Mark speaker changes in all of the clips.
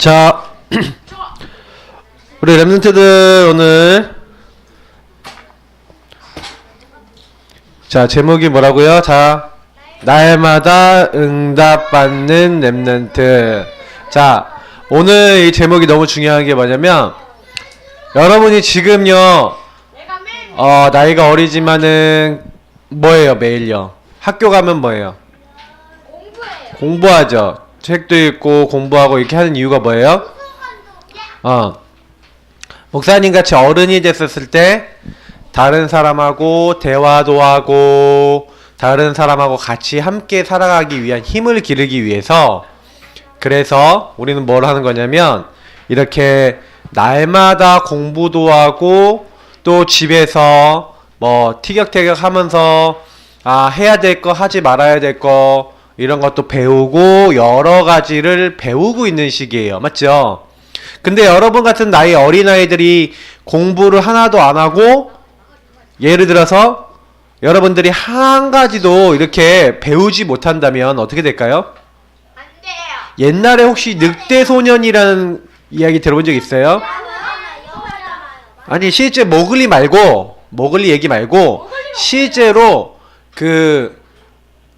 Speaker 1: 자, 우리 랩런트들 오늘 자 제목이 뭐라고요? 자, 날마다 응답받는 랩런트. 자, 오늘 이 제목이 너무 중요한 게 뭐냐면 여러분이 지금요 나이가 어리지만은 뭐예요? 매일요 학교 가면 뭐예요? 공부하죠. 책도 읽고 공부하고 이렇게 하는 이유가 뭐예요? 목사님 같이 어른이 됐었을 때 다른 사람하고 대화도 하고 다른 사람하고 같이 함께 살아가기 위한 힘을 기르기 위해서, 그래서 우리는 뭘 하는 거냐면 이렇게 날마다 공부도 하고 또 집에서 뭐 티격태격 하면서 해야 될 거 하지 말아야 될 거 이런 것도 배우고 여러 가지를 배우고 있는 시기예요. 맞죠? 근데 여러분 같은 나이 어린아이들이 공부를 하나도 안 하고 예를 들어서 여러분들이 한 가지도 이렇게 배우지 못한다면 어떻게 될까요?
Speaker 2: 안 돼요.
Speaker 1: 옛날에 혹시 늑대소년이라는 이야기 들어본 적 있어요? 아니 실제 모글리 얘기 말고 실제로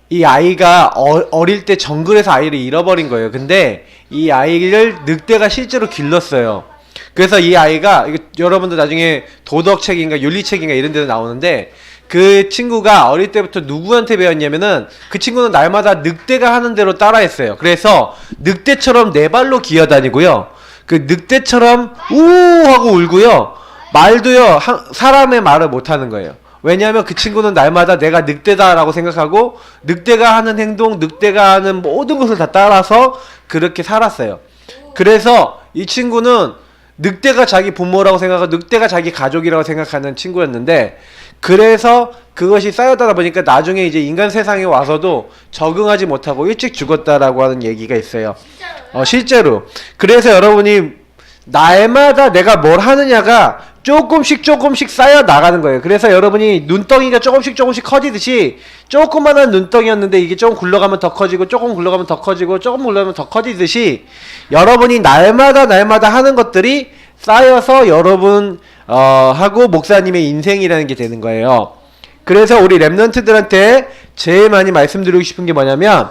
Speaker 1: 이 아이가 어릴 때 정글에서 아이를 잃어버린 거예요. 근데 이 아이를 늑대가 실제로 길렀어요. 그래서 이 아이가 여러분들 나중에 도덕책인가 윤리책인가 이런 데도 나오는데, 그 친구가 어릴 때부터 누구한테 배웠냐면은 그 친구는 날마다 늑대가 하는 대로 따라했어요. 그래서 늑대처럼 네 발로 기어다니고요, 그 늑대처럼 우 하고 울고요, 말도요 사람의 말을 못하는 거예요. 왜냐하면 그 친구는 날마다 내가 늑대다라고 생각하고 늑대가 하는 행동, 늑대가 하는 모든 것을 다 따라서 그렇게 살았어요. 그래서 이 친구는 늑대가 자기 부모라고 생각하고 늑대가 자기 가족이라고 생각하는 친구였는데, 그래서 그것이 쌓여다 보니까 나중에 이제 인간 세상에 와서도 적응하지 못하고 일찍 죽었다라고 하는 얘기가 있어요. 실제로. 그래서 여러분이 날마다 내가 뭘 하느냐가 조금씩 쌓여 나가는 거예요. 그래서 여러분이 눈덩이가 조금씩 커지듯이 조그만한 눈덩이였는데 이게 조금 굴러가면 더 커지고 조금 굴러가면 더 커지고 조금 굴러가면 더 커지듯이 여러분이 날마다 하는 것들이 쌓여서 여러분 하고 목사님의 인생이라는 게 되는 거예요. 그래서 우리 랩런트들한테 제일 많이 말씀드리고 싶은 게 뭐냐면,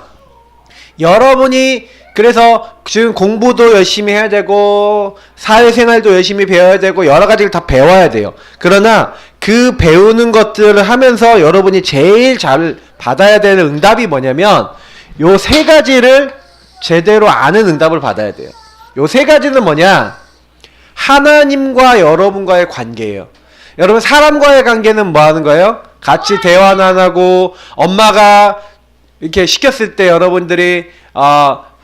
Speaker 1: 여러분이 그래서 지금 공부도 열심히 해야 되고 사회생활도 열심히 배워야 되고 여러 가지를 다 배워야 돼요. 그러나 그 배우는 것들을 하면서 여러분이 제일 잘 받아야 되는 응답이 뭐냐면 요 세 가지를 제대로 아는 응답을 받아야 돼요. 요 세 가지는 뭐냐? 하나님과 여러분과의 관계예요. 여러분, 사람과의 관계는 뭐 하는 거예요? 같이 대화는 안 하고 엄마가 이렇게 시켰을 때 여러분들이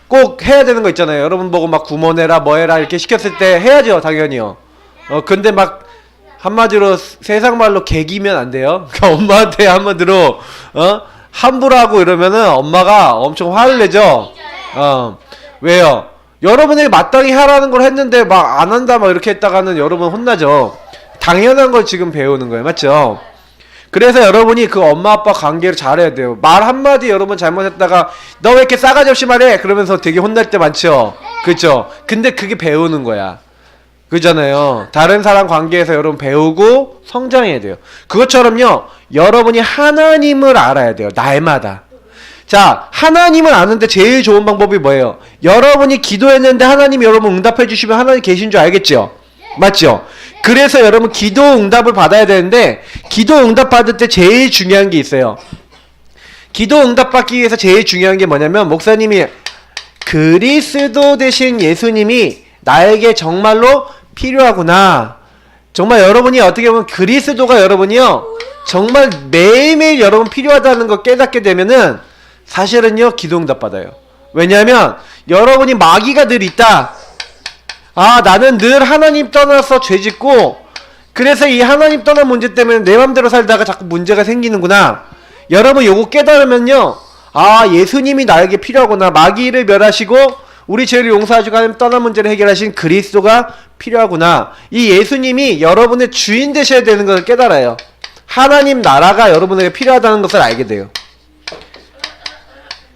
Speaker 1: 꼭 해야 되는 거 있잖아요. 여러분 보고 막 구몬해라 뭐해라 이렇게 시켰을 때 해야죠, 당연히요. 근데 막 한마디로 세상 말로 개기면 안 돼요. 그러니까 엄마한테 한마디로 함부로 하고 이러면은 엄마가 엄청 화를 내죠. 왜요? 여러분이 마땅히 하라는 걸 했는데 막 안 한다 막 이렇게 했다가는 여러분 혼나죠. 당연한 걸 지금 배우는 거예요. 맞죠? 그래서 여러분이 그 엄마 아빠 관계를 잘해야 돼요. 말 한마디 여러분 잘못했다가 너 왜 이렇게 싸가지 없이 말해? 그러면서 되게 혼날 때 많죠. 그죠? 근데 그게 배우는 거야. 그잖아요. 다른 사람 관계에서 여러분 배우고 성장해야 돼요. 그것처럼요, 여러분이 하나님을 알아야 돼요. 날마다. 자, 하나님을 아는데 제일 좋은 방법이 뭐예요? 여러분이 기도했는데 하나님이 여러분 응답해 주시면 하나님 계신 줄 알겠죠? 맞죠? 그래서 여러분 기도 응답을 받아야 되는데, 기도 응답 받을 때 제일 중요한 게 있어요. 기도 응답 받기 위해서 제일 중요한 게 뭐냐면, 목사님이 그리스도 되신 예수님이 나에게 정말로 필요하구나. 정말 여러분이 어떻게 보면 그리스도가 여러분이요 정말 매일매일 여러분 필요하다는 거 깨닫게 되면은 사실은요 기도 응답 받아요. 왜냐하면 여러분이 마귀가 늘 있다. 나는 늘 하나님 떠나서 죄짓고 그래서 이 하나님 떠난 문제 때문에 내 맘대로 살다가 자꾸 문제가 생기는구나. 여러분 요거 깨달으면요, 예수님이 나에게 필요하구나. 마귀를 멸하시고 우리 죄를 용서하시고 하나님 떠난 문제를 해결하신 그리스도가 필요하구나. 이 예수님이 여러분의 주인 되셔야 되는 것을 깨달아요. 하나님 나라가 여러분에게 필요하다는 것을 알게 돼요.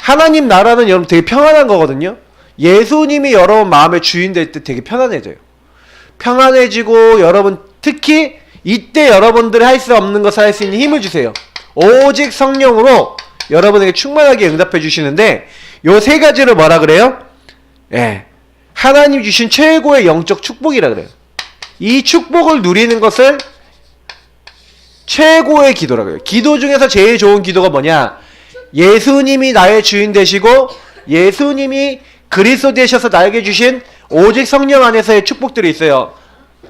Speaker 1: 하나님 나라는 여러분 되게 평안한 거거든요. 예수님이 여러분 마음의 주인 될 때 되게 편안해져요. 편안해지고 여러분 특히 이때 여러분들이 할 수 없는 것을 할 수 있는 힘을 주세요. 오직 성령으로 여러분에게 충만하게 응답해 주시는데 요 세 가지를 뭐라 그래요? 예, 하나님 주신 최고의 영적 축복이라 그래요. 이 축복을 누리는 것을 최고의 기도라 그래요. 기도 중에서 제일 좋은 기도가 뭐냐? 예수님이 나의 주인 되시고 예수님이 그리스도 되셔서 나에게 주신 오직 성령 안에서의 축복들이 있어요.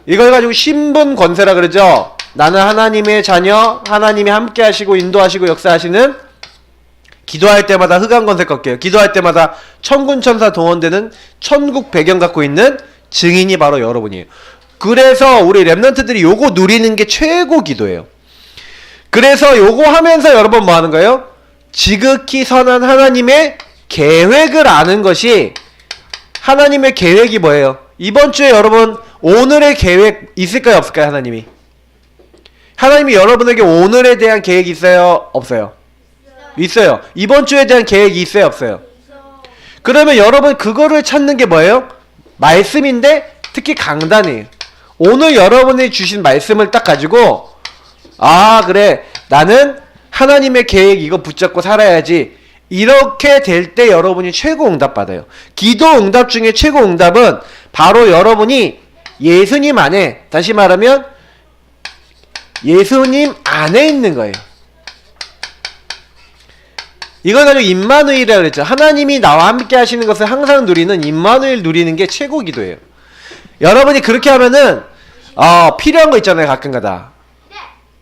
Speaker 1: 이걸 가지고 신분 권세라 그러죠. 나는 하나님의 자녀, 하나님이 함께 하시고 인도하시고 역사하시는, 기도할 때마다 흑암 권세 꺾여요. 기도할 때마다 천군 천사 동원되는 천국 배경 갖고 있는 증인이 바로 여러분이에요. 그래서 우리 랩런트들이 요거 누리는 게 최고 기도예요. 그래서 요거 하면서 여러분 뭐 하는 거예요? 지극히 선한 하나님의 계획을 아는 것이, 하나님의 계획이 뭐예요? 이번 주에 여러분 오늘의 계획 있을까요 없을까요? 하나님이 여러분에게 오늘에 대한 계획이 있어요 없어요? 있어요. 이번 주에 대한 계획이 있어요 없어요? 그러면 여러분 그거를 찾는 게 뭐예요? 말씀인데 특히 강단이에요. 오늘 여러분이 주신 말씀을 딱 가지고 아 그래 나는 하나님의 계획 이거 붙잡고 살아야지, 이렇게 될 때 여러분이 최고 응답 받아요. 기도 응답 중에 최고 응답은 바로 여러분이 예수님 안에, 다시 말하면 예수님 안에 있는 거예요. 이걸 가지고 임마누엘이라고 그랬죠. 하나님이 나와 함께 하시는 것을 항상 누리는, 임마누엘 누리는 게 최고 기도예요. 여러분이 그렇게 하면은 필요한 거 있잖아요. 가끔가다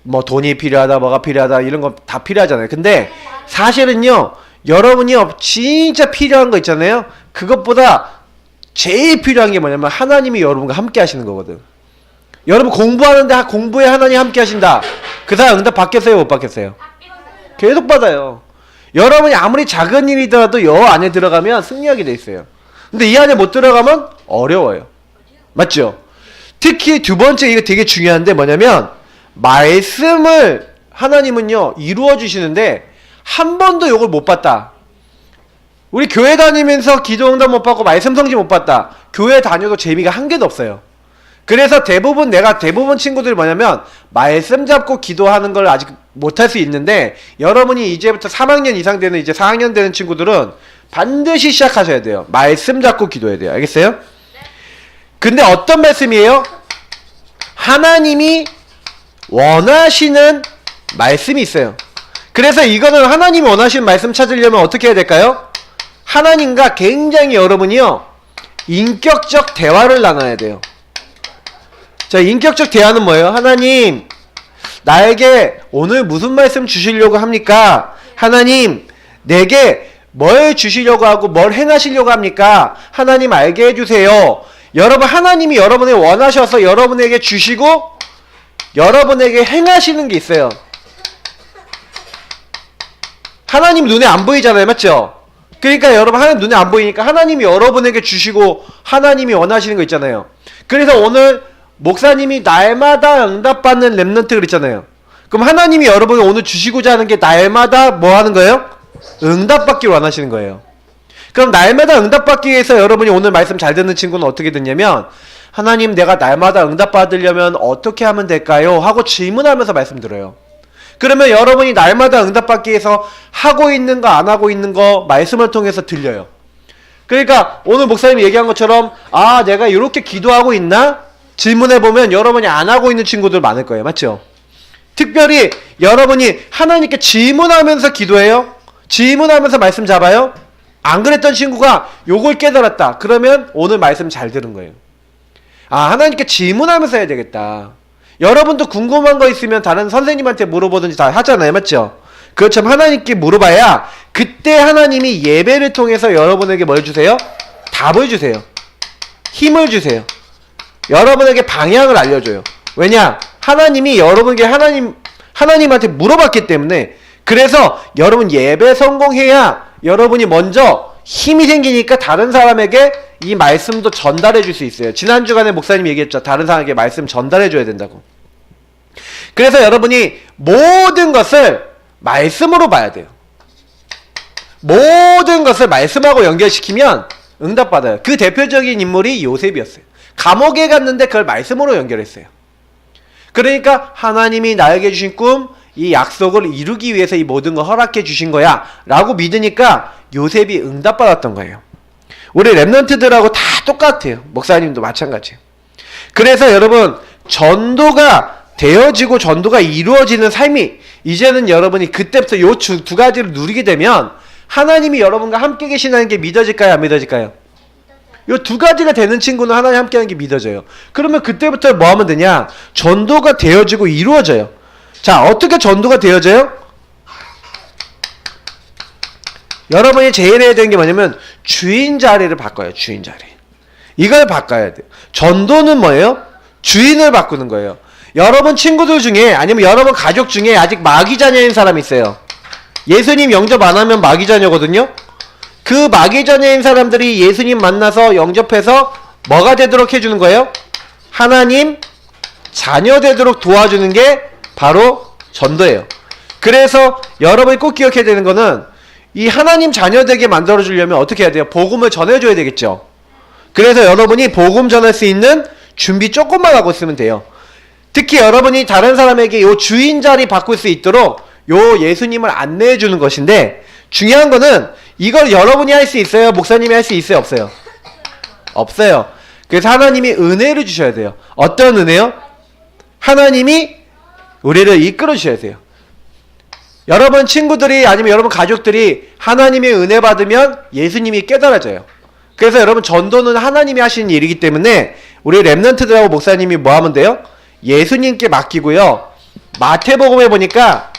Speaker 1: 뭐 돈이 필요하다, 뭐가 필요하다, 이런 거 다 필요하잖아요. 근데 사실은요, 여러분이 진짜 필요한 거 있잖아요. 그것보다 제일 필요한 게 뭐냐면 하나님이 여러분과 함께 하시는 거거든. 여러분 공부하는데 공부에 하나님 함께 하신다. 그 사람 응답 받겠어요 못 받겠어요? 계속 받아요. 여러분이 아무리 작은 일이더라도 여 안에 들어가면 승리하게 돼 있어요. 근데 이 안에 못 들어가면 어려워요. 맞죠? 특히 두 번째, 이거 되게 중요한데 뭐냐면 말씀을 하나님은요 이루어 주시는데 한 번도 요걸 못 봤다. 우리 교회 다니면서 기도 응답 못 받고 말씀 성취 못 받다. 교회 다녀도 재미가 한 개도 없어요. 그래서 대부분 친구들이 뭐냐면 말씀 잡고 기도하는 걸 아직 못할 수 있는데, 여러분이 이제부터 3학년 이상 되는, 이제 4학년 되는 친구들은 반드시 시작하셔야 돼요. 말씀 잡고 기도해야 돼요. 알겠어요? 근데 어떤 말씀이에요? 하나님이 원하시는 말씀이 있어요. 그래서 이거는 하나님이 원하시는 말씀 찾으려면 어떻게 해야 될까요? 하나님과 굉장히 여러분이요 인격적 대화를 나눠야 돼요. 자, 인격적 대화는 뭐예요? 하나님, 나에게 오늘 무슨 말씀 주시려고 합니까? 하나님, 내게 뭘 주시려고 하고 뭘 행하시려고 합니까? 하나님 알게 해주세요. 여러분, 하나님이 여러분을 원하셔서 여러분에게 주시고 여러분에게 행하시는 게 있어요. 하나님 눈에 안 보이잖아요. 맞죠? 그러니까 여러분, 하나님 눈에 안 보이니까 하나님이 여러분에게 주시고 하나님이 원하시는 거 있잖아요. 그래서 오늘 목사님이 날마다 응답받는 랩런트 그랬잖아요. 그럼 하나님이 여러분이 오늘 주시고자 하는 게 날마다 뭐 하는 거예요? 응답받기를 원하시는 거예요. 그럼 날마다 응답받기 위해서 여러분이 오늘 말씀 잘 듣는 친구는 어떻게 듣냐면, 하나님, 내가 날마다 응답받으려면 어떻게 하면 될까요? 하고 질문하면서 말씀 들어요. 그러면 여러분이 날마다 응답받기 위해서 하고 있는 거 안 하고 있는 거 말씀을 통해서 들려요. 그러니까 오늘 목사님이 얘기한 것처럼 아, 내가 이렇게 기도하고 있나? 질문해보면 여러분이 안 하고 있는 친구들 많을 거예요. 맞죠? 특별히 여러분이 하나님께 질문하면서 기도해요? 질문하면서 말씀 잡아요? 안 그랬던 친구가 요걸 깨달았다. 그러면 오늘 말씀 잘 들은 거예요. 아, 하나님께 질문하면서 해야 되겠다. 여러분도 궁금한 거 있으면 다른 선생님한테 물어보든지 다 하잖아요. 맞죠? 그렇지만 하나님께 물어봐야 그때 하나님이 예배를 통해서 여러분에게 뭘 주세요? 답을 주세요. 힘을 주세요. 여러분에게 방향을 알려줘요. 왜냐? 하나님이 여러분에게 하나님한테 물어봤기 때문에. 그래서 여러분 예배 성공해야 여러분이 먼저 힘이 생기니까 다른 사람에게 이 말씀도 전달해 줄 수 있어요. 지난 주간에 목사님이 얘기했죠. 다른 사람에게 말씀 전달해 줘야 된다고. 그래서 여러분이 모든 것을 말씀으로 봐야 돼요. 모든 것을 말씀하고 연결시키면 응답받아요. 그 대표적인 인물이 요셉이었어요. 감옥에 갔는데 그걸 말씀으로 연결했어요. 그러니까 하나님이 나에게 주신 꿈, 이 약속을 이루기 위해서 이 모든 걸 허락해 주신 거야 라고 믿으니까 요셉이 응답받았던 거예요. 우리 랩런트들하고 다 똑같아요. 목사님도 마찬가지예요. 그래서 여러분, 전도가 되어지고 전도가 이루어지는 삶이, 이제는 여러분이 그때부터 요 두 가지를 누리게 되면 하나님이 여러분과 함께 계시다는 게 믿어질까요? 안 믿어질까요? 요 두 가지가 되는 친구는 하나님 함께 하는 게 믿어져요. 그러면 그때부터 뭐 하면 되냐? 전도가 되어지고 이루어져요. 자, 어떻게 전도가 되어져요? 여러분이 제일 해야 되는 게 뭐냐면 주인 자리를 바꿔요. 주인 자리. 이걸 바꿔야 돼요. 전도는 뭐예요? 주인을 바꾸는 거예요. 여러분 친구들 중에 아니면 여러분 가족 중에 아직 마귀 자녀인 사람이 있어요. 예수님 영접 안 하면 마귀 자녀거든요. 그 마귀 자녀인 사람들이 예수님 만나서 영접해서 뭐가 되도록 해주는 거예요? 하나님 자녀 되도록 도와주는 게 바로 전도예요. 그래서 여러분이 꼭 기억해야 되는 거는 이 하나님 자녀 되게 만들어주려면 어떻게 해야 돼요? 복음을 전해줘야 되겠죠. 그래서 여러분이 복음 전할 수 있는 준비 조금만 하고 있으면 돼요. 특히 여러분이 다른 사람에게 요 주인 자리 바꿀 수 있도록 요 예수님을 안내해 주는 것인데, 중요한 거는 이걸 여러분이 할 수 있어요? 목사님이 할 수 있어요? 없어요? 없어요. 그래서 하나님이 은혜를 주셔야 돼요. 어떤 은혜요? 하나님이 우리를 이끌어 주셔야 돼요. 여러분 친구들이 아니면 여러분 가족들이 하나님의 은혜 받으면 예수님이 깨달아져요. 그래서 여러분 전도는 하나님이 하시는 일이기 때문에 우리 랩런트들하고 목사님이 뭐 하면 돼요? 예수님께 맡기고요. 마태복음에 보니까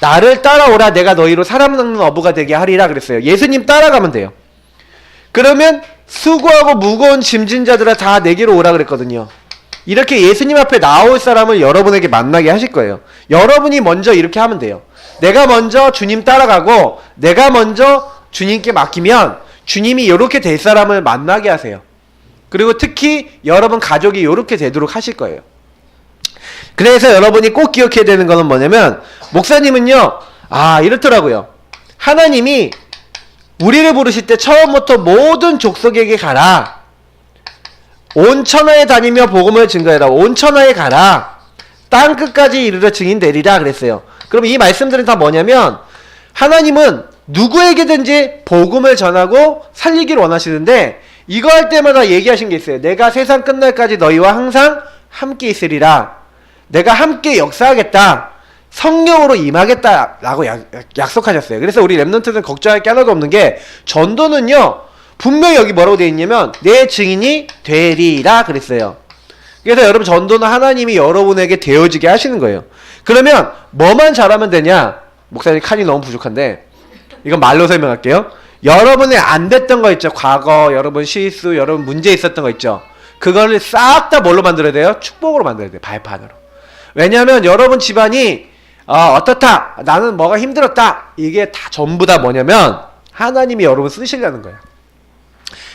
Speaker 1: 나를 따라오라 내가 너희로 사람 낚는 어부가 되게 하리라 그랬어요. 예수님 따라가면 돼요. 그러면 수고하고 무거운 짐진 자들아 다 내게로 오라 그랬거든요. 이렇게 예수님 앞에 나올 사람을 여러분에게 만나게 하실 거예요. 여러분이 먼저 이렇게 하면 돼요. 내가 먼저 주님 따라가고 내가 먼저 주님께 맡기면 주님이 이렇게 될 사람을 만나게 하세요. 그리고 특히 여러분 가족이 이렇게 되도록 하실 거예요. 그래서 여러분이 꼭 기억해야 되는 거는 뭐냐면, 목사님은요, 이렇더라고요. 하나님이 우리를 부르실 때 처음부터 모든 족속에게 가라. 온 천하에 다니며 복음을 증거해라. 온 천하에 가라. 땅 끝까지 이르러 증인 되리라 그랬어요. 그럼 이 말씀들은 다 뭐냐면, 하나님은 누구에게든지 복음을 전하고 살리기를 원하시는데, 이거 할 때마다 얘기하신 게 있어요. 내가 세상 끝날까지 너희와 항상 함께 있으리라. 내가 함께 역사하겠다. 성령으로 임하겠다라고 약속하셨어요. 그래서 우리 랩런트는 걱정할 게 하나도 없는 게, 전도는요 분명히 여기 뭐라고 되어 있냐면 내 증인이 되리라 그랬어요. 그래서 여러분 전도는 하나님이 여러분에게 되어지게 하시는 거예요. 그러면 뭐만 잘하면 되냐? 목사님 칸이 너무 부족한데 이건 말로 설명할게요. 여러분의 안 됐던 거 있죠. 과거 여러분 실수, 여러분 문제 있었던 거 있죠. 그거를 싹 다 뭘로 만들어야 돼요? 축복으로 만들어야 돼요. 발판으로. 왜냐하면 여러분 집안이 어떻다, 나는 뭐가 힘들었다, 이게 다 전부 다 뭐냐면 하나님이 여러분 쓰시려는 거예요.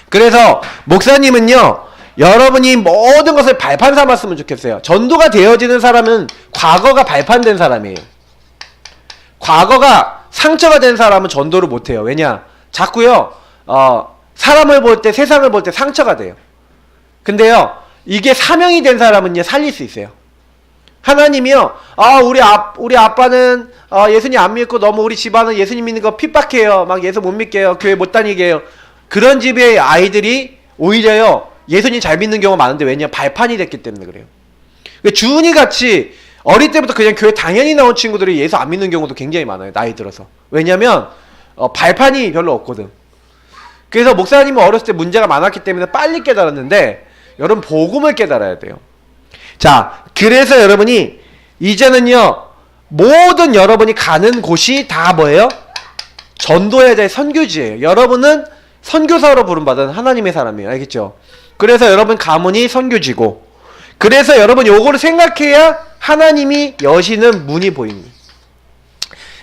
Speaker 1: 그래서 목사님은요 여러분이 모든 것을 발판 삼았으면 좋겠어요. 전도가 되어지는 사람은 과거가 발판된 사람이에요. 과거가 상처가 된 사람은 전도를 못해요. 왜냐? 자꾸요 사람을 볼 때, 세상을 볼 때 상처가 돼요. 근데요 이게 사명이 된 사람은요 살릴 수 있어요. 하나님이요, 우리 아빠는 예수님 안 믿고 너무 우리 집안은 예수님 믿는 거 핍박해요. 막 예수 못 믿게요. 교회 못 다니게 해요. 그런 집의 아이들이 오히려요 예수님 잘 믿는 경우가 많은데, 왜냐? 발판이 됐기 때문에 그래요. 주은이 같이 어릴 때부터 그냥 교회 당연히 나온 친구들이 예수 안 믿는 경우도 굉장히 많아요. 나이 들어서. 왜냐면 발판이 별로 없거든. 그래서 목사님은 어렸을 때 문제가 많았기 때문에 빨리 깨달았는데, 여러분 복음을 깨달아야 돼요. 자, 그래서 여러분이 이제는요 모든 여러분이 가는 곳이 다 뭐예요? 전도해야 될 선교지예요. 여러분은 선교사로 부름받은 하나님의 사람이에요. 알겠죠? 그래서 여러분 가문이 선교지고, 그래서 여러분 요거를 생각해야 하나님이 여시는 문이 보입니다.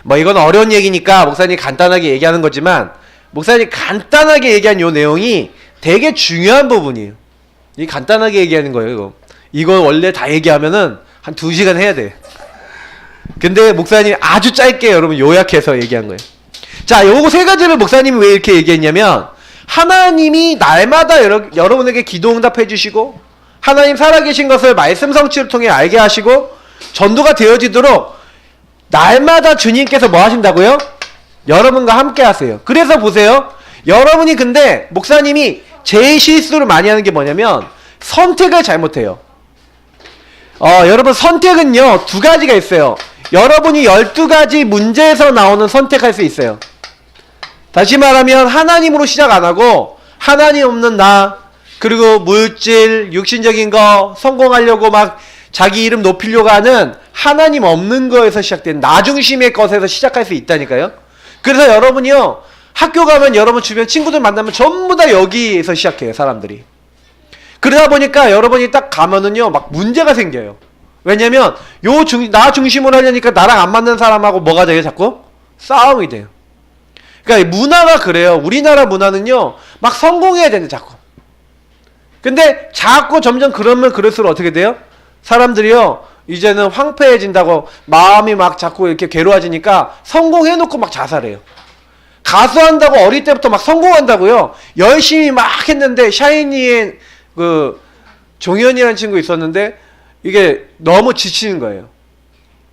Speaker 1: 뭐 이건 어려운 얘기니까 목사님이 간단하게 얘기하는 거지만, 목사님이 간단하게 얘기한 요 내용이 되게 중요한 부분이에요. 이 간단하게 얘기하는 거예요. 이거 원래 다 얘기하면은 한 2시간 해야 돼. 근데 목사님이 아주 짧게 여러분 요약해서 얘기한 거예요. 자, 요거 세 가지를 목사님이 왜 이렇게 얘기했냐면, 하나님이 날마다 여러분에게 기도 응답해 주시고 하나님 살아계신 것을 말씀 성취를 통해 알게 하시고 전도가 되어지도록 날마다 주님께서 뭐 하신다고요? 여러분과 함께 하세요. 그래서 보세요. 여러분이 근데 목사님이 제일 실수를 많이 하는 게 뭐냐면 선택을 잘못해요. 여러분 선택은요 두 가지가 있어요. 여러분이 12가지 문제에서 나오는 선택할 수 있어요. 다시 말하면 하나님으로 시작 안 하고 하나님 없는 나 그리고 물질, 육신적인 거 성공하려고 막 자기 이름 높이려고 하는 하나님 없는 거에서 시작된 나 중심의 것에서 시작할 수 있다니까요. 그래서 여러분이요 학교 가면 여러분 주변 친구들 만나면 전부 다 여기에서 시작해요. 사람들이. 그러다 보니까 여러분이 딱 가면은요 막 문제가 생겨요. 왜냐면 나 중심으로 하려니까 나랑 안 맞는 사람하고 뭐가 돼요? 자꾸 싸움이 돼요. 그러니까 문화가 그래요. 우리나라 문화는요 막 성공해야 되는데 자꾸. 근데 자꾸 점점 그러면 그럴수록 어떻게 돼요? 사람들이요 이제는 황폐해진다고 마음이 막 자꾸 이렇게 괴로워지니까 성공해놓고 막 자살해요. 가수한다고 어릴 때부터 막 성공한다고요. 열심히 막 했는데 샤이니의 그 종현이라는 친구 있었는데 이게 너무 지치는 거예요.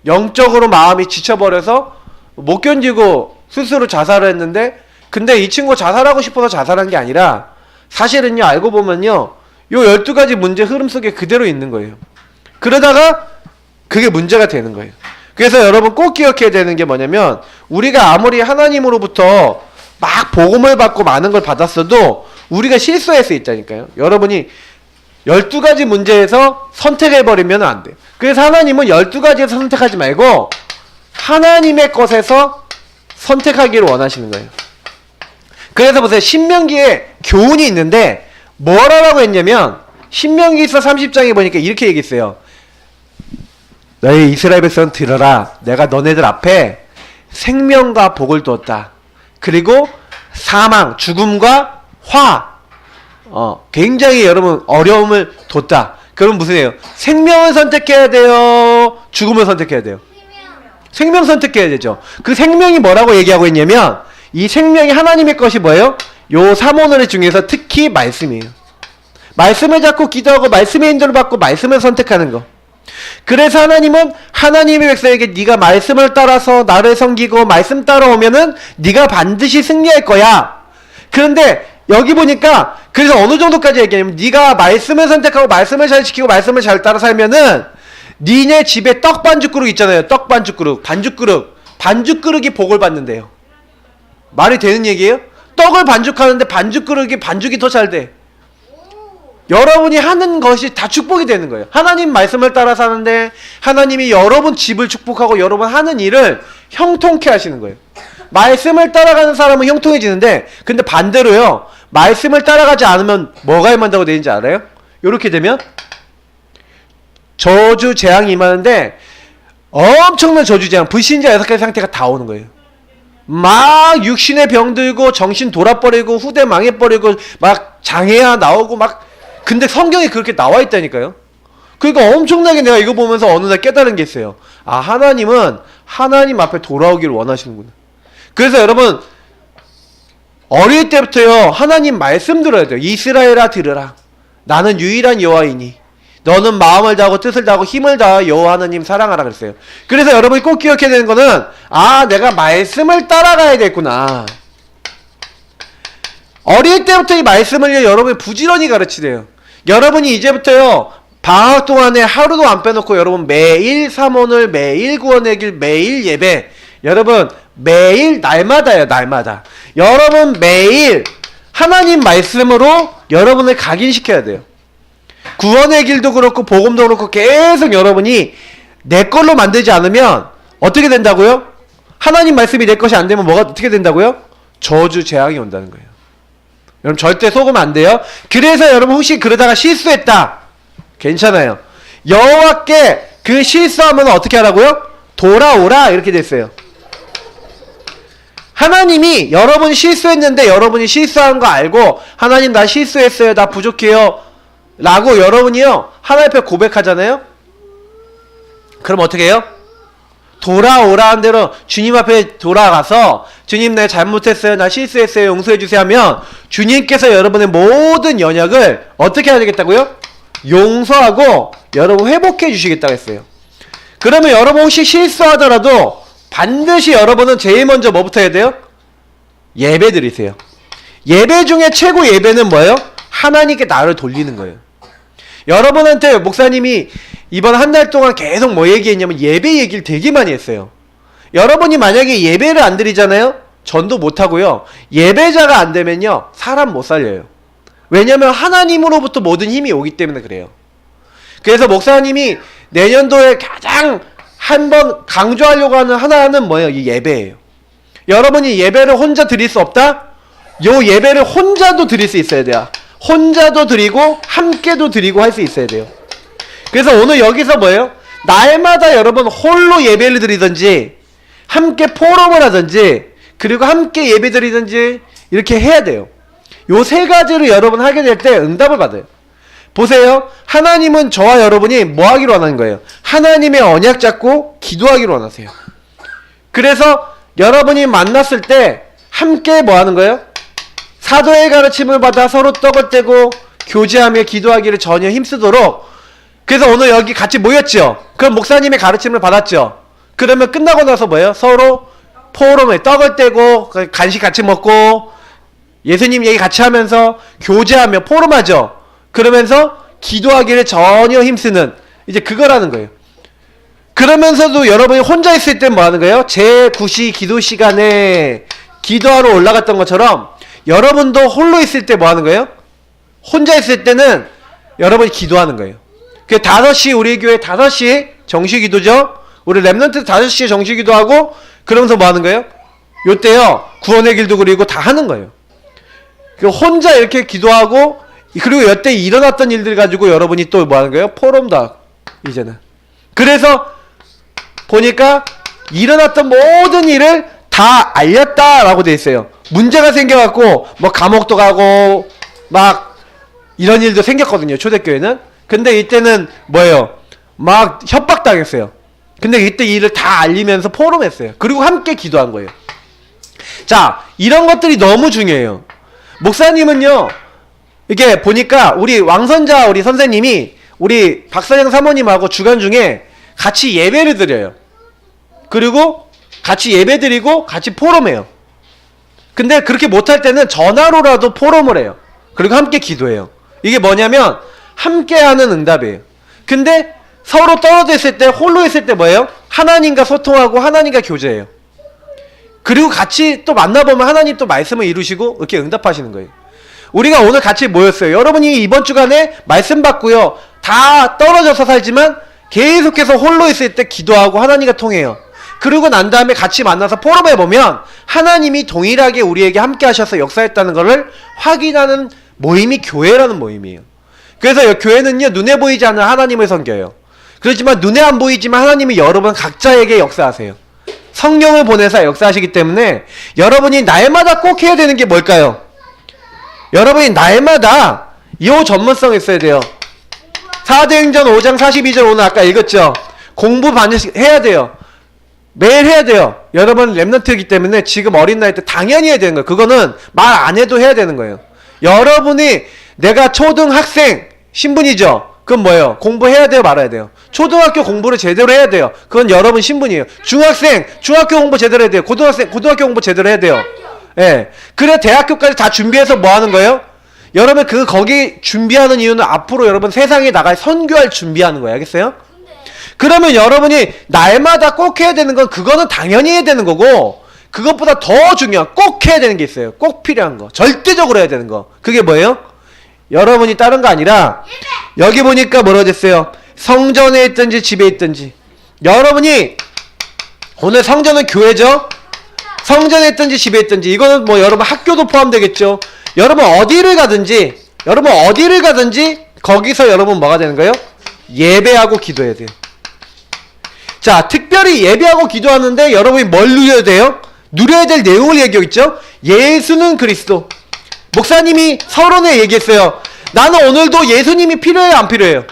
Speaker 1: 영적으로 마음이 지쳐버려서 못 견디고 스스로 자살을 했는데 근데 이 친구 자살하고 싶어서 자살한 게 아니라 사실은요 알고 보면요 요 12가지 문제 흐름 속에 그대로 있는 거예요. 그러다가 그게 문제가 되는 거예요. 그래서 여러분 꼭 기억해야 되는 게 뭐냐면 우리가 아무리 하나님으로부터 막 복음을 받고 많은 걸 받았어도 우리가 실수할 수 있다니까요. 여러분이 12가지 문제에서 선택해버리면 안 돼요. 그래서 하나님은 12가지에서 선택하지 말고 하나님의 것에서 선택하기를 원하시는 거예요. 그래서 보세요. 신명기에 교훈이 있는데 뭐라고 했냐면 신명기서 30장에 보니까 이렇게 얘기했어요. 너희 이스라엘 백성 들어라. 내가 너네들 앞에 생명과 복을 두었다. 그리고 사망, 죽음과 화 굉장히 여러분 어려움을 뒀다. 그럼 무슨 예요? 생명을 선택해야 돼요? 죽음을 선택해야 돼요? 생명 선택해야 되죠. 그 생명이 뭐라고 얘기하고 있냐면 이 생명이 하나님의 것이 뭐예요? 요 사모노래 중에서 특히 말씀이에요. 말씀을 잡고 기도하고 말씀의 인도를 받고 말씀을 선택하는 거. 그래서 하나님은 하나님의 백성에게 네가 말씀을 따라서 나를 섬기고 말씀 따라오면은 네가 반드시 승리할 거야. 그런데 여기 보니까 그래서 어느 정도까지 얘기하냐면 네가 말씀을 선택하고 말씀을 잘 지키고 말씀을 잘 따라 살면은 니네 집에 떡 반죽그릇 있잖아요. 떡 반죽그릇, 반죽그릇이 복을 받는데요. 말이 되는 얘기예요? 떡을 반죽하는데 반죽이 더 잘 돼. 여러분이 하는 것이 다 축복이 되는 거예요. 하나님 말씀을 따라 사는데 하나님이 여러분 집을 축복하고 여러분 하는 일을 형통케 하시는 거예요. 말씀을 따라가는 사람은 형통해지는데 근데 반대로요. 말씀을 따라가지 않으면 뭐가 임한다고 되는지 알아요? 이렇게 되면 저주 재앙이 임하는데 엄청난 저주 재앙 불신자 6가지 상태가 다 오는 거예요. 막 육신의 병 들고 정신 돌아버리고 후대 망해버리고 막 장애아 나오고 막 근데 성경에 그렇게 나와 있다니까요. 그러니까 엄청나게 내가 이거 보면서 어느 날 깨달은 게 있어요. 아 하나님은 하나님 앞에 돌아오기를 원하시는구나. 그래서 여러분 어릴 때부터요 하나님 말씀 들어야 돼요. 이스라엘아 들으라. 나는 유일한 여호와이니 너는 마음을 다하고 뜻을 다하고 힘을 다하여 여호와 하나님 사랑하라 그랬어요. 그래서 여러분이 꼭 기억해야 되는 거는 아 내가 말씀을 따라가야 되겠구나. 어릴 때부터 이 말씀을 여러분이 부지런히 가르치래요. 여러분이 이제부터요 방학 동안에 하루도 안 빼놓고 여러분 매일 삼원을 매일 구원의 길 매일 예배 여러분 매일 날마다요 날마다 여러분 매일 하나님 말씀으로 여러분을 각인시켜야 돼요. 구원의 길도 그렇고 복음도 그렇고 계속 여러분이 내 걸로 만들지 않으면 어떻게 된다고요? 하나님 말씀이 내 것이 안 되면 뭐가 어떻게 된다고요? 저주 재앙이 온다는 거예요. 여러분 절대 속으면 안 돼요. 그래서 여러분 혹시 그러다가 실수했다. 괜찮아요. 여호와께 그 실수하면 어떻게 하라고요? 돌아오라 이렇게 됐어요. 하나님이 여러분이 실수했는데 여러분이 실수한 거 알고 하나님 나 실수했어요. 나 부족해요. 라고 여러분이요 하나님 앞에 고백하잖아요. 그럼 어떻게 해요? 돌아오라는 대로 주님 앞에 돌아가서 주님 내 잘못했어요. 나 실수했어요. 용서해 주세요 하면 주님께서 여러분의 모든 연약을 어떻게 해야 되겠다고요? 용서하고 여러분 회복해 주시겠다고 했어요. 그러면 여러분 혹시 실수하더라도 반드시 여러분은 제일 먼저 뭐부터 해야 돼요? 예배 드리세요. 예배 중에 최고 예배는 뭐예요? 하나님께 나를 돌리는 거예요. 여러분한테 목사님이 이번 한 달 동안 계속 뭐 얘기했냐면 예배 얘기를 되게 많이 했어요. 여러분이 만약에 예배를 안 드리잖아요? 전도 못 하고요. 예배자가 안 되면요. 사람 못 살려요. 왜냐면 하나님으로부터 모든 힘이 오기 때문에 그래요. 그래서 목사님이 내년도에 가장 한번 강조하려고 하는 하나는 뭐예요? 이 예배예요. 여러분이 예배를 혼자 드릴 수 없다? 요 예배를 혼자도 드릴 수 있어야 돼요. 혼자도 드리고 함께도 드리고 할 수 있어야 돼요. 그래서 오늘 여기서 뭐예요? 날마다 여러분 홀로 예배를 드리든지 함께 포럼을 하든지 그리고 함께 예배 드리든지 이렇게 해야 돼요. 요 세 가지를 여러분 하게 될 때 응답을 받아요. 보세요. 하나님은 저와 여러분이 뭐 하기로 원하는 거예요? 하나님의 언약 잡고 기도하기로 원하세요. 그래서 여러분이 만났을 때 함께 뭐 하는 거예요? 사도의 가르침을 받아 서로 떡을 떼고 교제하며 기도하기를 전혀 힘쓰도록. 그래서 오늘 여기 같이 모였죠. 그럼 목사님의 가르침을 받았죠. 그러면 끝나고 나서 뭐예요? 서로 포럼에 떡을 떼고 간식 같이 먹고 예수님 얘기 같이 하면서 교제하며 포럼하죠. 그러면서 기도하기를 전혀 힘쓰는 이제 그거라는 거예요. 그러면서도 여러분이 혼자 있을 때 뭐 하는 거예요? 제9시 기도 시간에 기도하러 올라갔던 것처럼 여러분도 홀로 있을 때 뭐 하는 거예요? 혼자 있을 때는 여러분이 기도하는 거예요. 그 5시 우리 교회 5시 정시 기도죠. 우리 랩런트 5시에 정시 기도하고 그러면서 뭐 하는 거예요? 요때요 구원의 길도 그리고 다 하는 거예요. 그 혼자 이렇게 기도하고 그리고 여태 일어났던 일들 가지고 여러분이 또 뭐 하는 거예요? 포럼도 하고 이제는. 그래서 보니까 일어났던 모든 일을 다 알렸다라고 돼 있어요. 문제가 생겨갖고 뭐 감옥도 가고 막 이런 일도 생겼거든요. 초대교회는. 근데 이때는 뭐예요? 막 협박당했어요. 근데 이때 이 일을 다 알리면서 포럼했어요. 그리고 함께 기도한 거예요. 자, 이런 것들이 너무 중요해요. 목사님은요, 이게 보니까 우리 왕선자 우리 선생님이 우리 박사장 사모님하고 주간 중에 같이 예배를 드려요. 그리고 같이 예배 드리고 같이 포럼해요. 근데 그렇게 못할 때는 전화로라도 포럼을 해요. 그리고 함께 기도해요. 이게 뭐냐면 함께하는 응답이에요. 근데 서로 떨어져 있을 때 홀로 있을 때 뭐예요? 하나님과 소통하고 하나님과 교제해요. 그리고 같이 또 만나보면 하나님 또 말씀을 이루시고 이렇게 응답하시는 거예요. 우리가 오늘 같이 모였어요. 여러분이 이번 주간에 말씀 받고요. 다 떨어져서 살지만 계속해서 홀로 있을 때 기도하고 하나님과 통해요. 그러고 난 다음에 같이 만나서 포럼해 보면 하나님이 동일하게 우리에게 함께 하셔서 역사했다는 것을 확인하는 모임이 교회라는 모임이에요. 그래서 교회는요 눈에 보이지 않는 하나님을 섬겨요. 그렇지만 눈에 안 보이지만 하나님이 여러분 각자에게 역사하세요. 성령을 보내서 역사하시기 때문에 여러분이 날마다 꼭 해야 되는 게 뭘까요? 여러분이 날마다 이 전문성이 있어야 돼요. 사도행전 5장 42절 오늘 아까 읽었죠? 공부 반드시 해야 돼요. 매일 해야 돼요. 여러분 랩런트이기 때문에 지금 어린 나이 때 당연히 해야 되는 거예요. 그거는 말 안 해도 해야 되는 거예요. 여러분이 내가 초등학생 신분이죠. 그건 뭐예요? 공부해야 돼요, 말아야 돼요? 초등학교 공부를 제대로 해야 돼요. 그건 여러분 신분이에요. 중학생 중학교 공부 제대로 해야 돼요. 고등학생 고등학교 공부 제대로 해야 돼요. 예. 그래 대학교까지 다 준비해서 뭐 하는 거예요? 여러분 거기 준비하는 이유는 앞으로 여러분 세상에 나갈 선교할 준비하는 거예요. 알겠어요? 그러면 여러분이 날마다 꼭 해야 되는 건 그거는 당연히 해야 되는 거고 그것보다 더 중요한 꼭 해야 되는 게 있어요. 꼭 필요한 거. 절대적으로 해야 되는 거. 그게 뭐예요? 여러분이 다른 거 아니라 여기 보니까 뭐라고 됐어요? 성전에 있든지 집에 있든지 여러분이 오늘 성전은 교회죠? 성전에 있든지 집에 있든지 이거는 뭐 여러분 학교도 포함되겠죠? 여러분 어디를 가든지 거기서 여러분 뭐가 되는 거예요? 예배하고 기도해야 돼요. 자, 특별히 예배하고 기도하는데 여러분이 뭘 누려야 돼요? 누려야 될 내용을 얘기하고 있죠? 예수는 그리스도. 목사님이 서론에 얘기했어요. 나는 오늘도 예수님이 필요해요, 안 필요해요?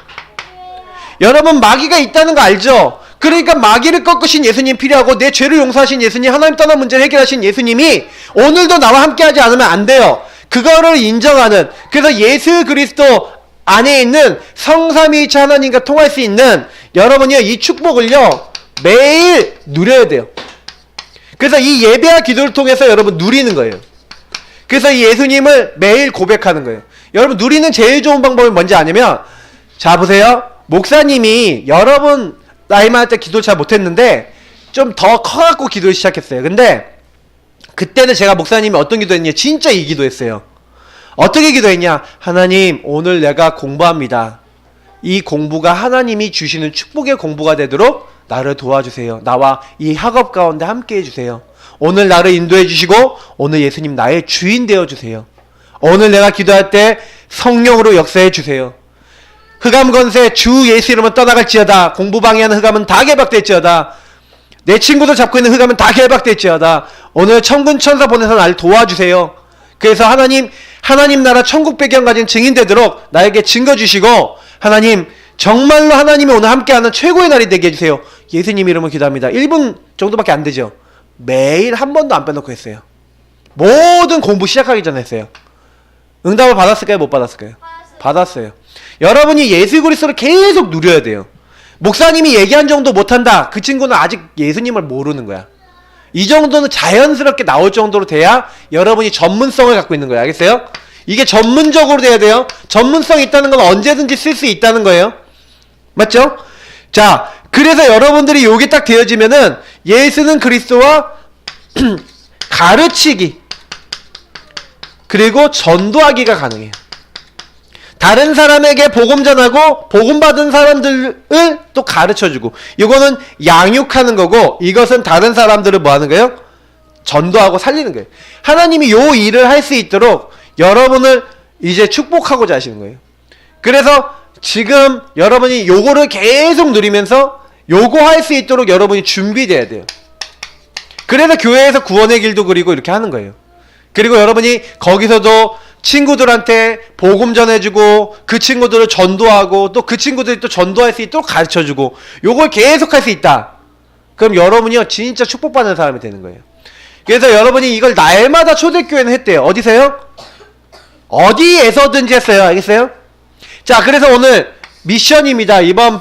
Speaker 1: 여러분 마귀가 있다는 거 알죠? 그러니까 마귀를 꺾으신 예수님 필요하고 내 죄를 용서하신 예수님, 하나님 떠난 문제를 해결하신 예수님이 오늘도 나와 함께하지 않으면 안 돼요. 그거를 인정하는, 그래서 예수 그리스도 안에 있는 성삼위일체 하나님과 통할 수 있는 여러분이요, 이 축복을요 매일 누려야 돼요. 그래서 이 예배와 기도를 통해서 여러분 누리는 거예요. 그래서 이 예수님을 매일 고백하는 거예요. 여러분 누리는 제일 좋은 방법이 뭔지 아냐면, 자 보세요, 목사님이 여러분 나이 많을 때 기도를 잘 못했는데 좀 더 커갖고 기도를 시작했어요. 근데 그때는 제가 목사님이 어떤 기도했냐, 진짜 이 기도했어요. 어떻게 기도했냐, 하나님 오늘 내가 공부합니다. 이 공부가 하나님이 주시는 축복의 공부가 되도록 나를 도와주세요. 나와 이 학업 가운데 함께 해주세요. 오늘 나를 인도해 주시고 오늘 예수님 나의 주인 되어주세요. 오늘 내가 기도할 때 성령으로 역사해 주세요. 흑암 건세 주 예수 이름은 떠나갈지어다. 공부 방해하는 흑암은 다 개박될지어다. 내 친구들 잡고 있는 흑암은 다 개박될지어다. 오늘 천군 천사 보내서 나를 도와주세요. 그래서 하나님 나라 천국 배경 가진 증인 되도록 나에게 증거 주시고, 하나님 정말로 하나님이 오늘 함께하는 최고의 날이 되게 해주세요. 예수님 이름으로 기도합니다. 1분 정도밖에 안 되죠. 매일 한 번도 안 빼놓고 했어요. 모든 공부 시작하기 전에 했어요. 응답을 받았을까요? 못 받았을까요? 받았어요. 여러분이 예수 그리스도를 계속 누려야 돼요. 목사님이 얘기한 정도 못한다, 그 친구는 아직 예수님을 모르는 거야. 이 정도는 자연스럽게 나올 정도로 돼야 여러분이 전문성을 갖고 있는 거예요. 알겠어요? 이게 전문적으로 돼야 돼요. 전문성이 있다는 건 언제든지 쓸 수 있다는 거예요. 맞죠? 자, 그래서 여러분들이 요게 딱 되어지면은 예수는 그리스도와 가르치기 그리고 전도하기가 가능해요. 다른 사람에게 복음 전하고 복음 받은 사람들을 또 가르쳐주고, 이거는 양육하는 거고, 이것은 다른 사람들을 뭐 하는 거예요? 전도하고 살리는 거예요. 하나님이 요 일을 할 수 있도록 여러분을 이제 축복하고자 하시는 거예요. 그래서 지금 여러분이 요거를 계속 누리면서 요거 할 수 있도록 여러분이 준비돼야 돼요. 그래서 교회에서 구원의 길도 그리고 이렇게 하는 거예요. 그리고 여러분이 거기서도 친구들한테 복음 전해주고, 그 친구들을 전도하고, 또 그 친구들이 또 전도할 수 있도록 가르쳐주고, 요걸 계속 할 수 있다. 그럼 여러분이요 진짜 축복받는 사람이 되는 거예요. 그래서 여러분이 이걸 날마다 초대교회는 했대요. 어디서요? 어디에서든지 했어요. 알겠어요? 자, 그래서 오늘 미션입니다. 이번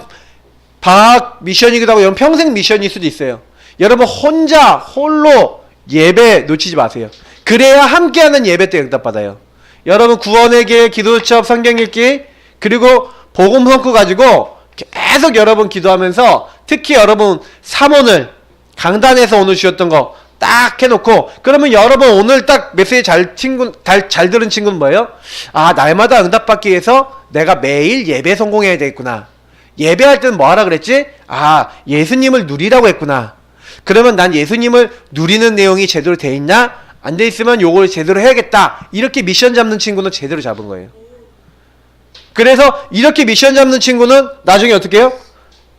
Speaker 1: 방학 미션이기도 하고 여러분 평생 미션일 수도 있어요. 여러분 홀로 예배 놓치지 마세요. 그래야 함께하는 예배 때 응답받아요. 여러분 구원의 길, 기도 수업, 성경 읽기, 그리고 복음 성구 가지고 계속 여러분 기도하면서, 특히 여러분 사모늘 강단에서 오늘 주셨던 거 딱 해놓고, 그러면 여러분 오늘 딱 메시지 잘 들은 친구는 뭐예요? 아, 날마다 응답받기 위해서 내가 매일 예배 성공해야 되겠구나. 예배할 때는 뭐 하라 그랬지? 아, 예수님을 누리라고 했구나. 그러면 난 예수님을 누리는 내용이 제대로 돼 있나? 안 돼 있으면 요걸 제대로 해야겠다. 이렇게 미션 잡는 친구는 제대로 잡은 거예요. 그래서 이렇게 미션 잡는 친구는 나중에 어떻게 해요?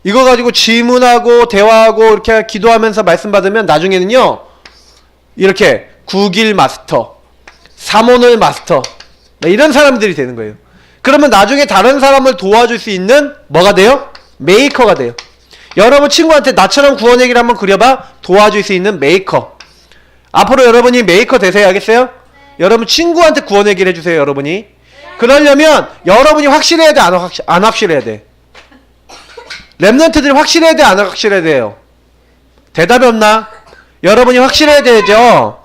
Speaker 1: 이거 가지고 질문하고 대화하고 이렇게 기도하면서 말씀 받으면 나중에는요 이렇게 국일 마스터, 사모늘 마스터, 이런 사람들이 되는 거예요. 그러면 나중에 다른 사람을 도와줄 수 있는 뭐가 돼요? 메이커가 돼요. 여러분 친구한테 나처럼 구원 얘기를 한번 그려봐. 도와줄 수 있는 메이커. 앞으로 여러분이 메이커 되세요. 알겠어요? 여러분 친구한테 구원 얘기를 해주세요. 여러분이. 그러려면 여러분이 확실해야 돼? 안 확실해야 돼? 랩런트들이 확실해야 돼? 안 확실해야 돼요? 대답이 없나? 여러분이 확실해야 되죠?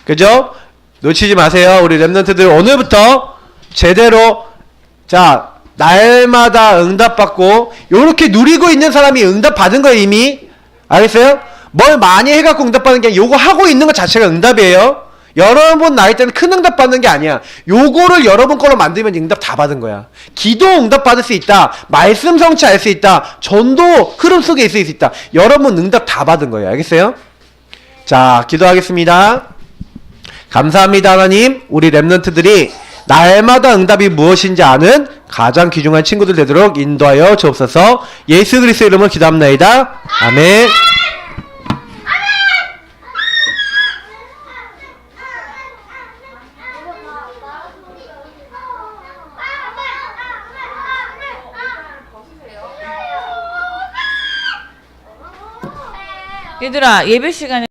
Speaker 1: 그죠? 놓치지 마세요. 우리 랩런트들 오늘부터 제대로, 자, 날마다 응답받고, 요렇게 누리고 있는 사람이 응답받은 거예요, 이미. 알겠어요? 뭘 많이 해갖고 응답받는 게 아니라 요거 하고 있는 것 자체가 응답이에요. 여러분 나이 때는 큰 응답 받는 게 아니야. 요거를 여러분 거로 만들면 응답 다 받은 거야. 기도 응답 받을 수 있다. 말씀 성취할 수 있다. 전도 흐름 속에 있을 수 있다. 여러분 응답 다 받은 거예요. 알겠어요? 자, 기도하겠습니다. 감사합니다. 하나님, 우리 랩런트들이 날마다 응답이 무엇인지 아는 가장 귀중한 친구들 되도록 인도하여 주옵소서. 예수 그리스도의 이름으로 기도합나이다. 아멘.
Speaker 3: 얘들아, 예배 시간에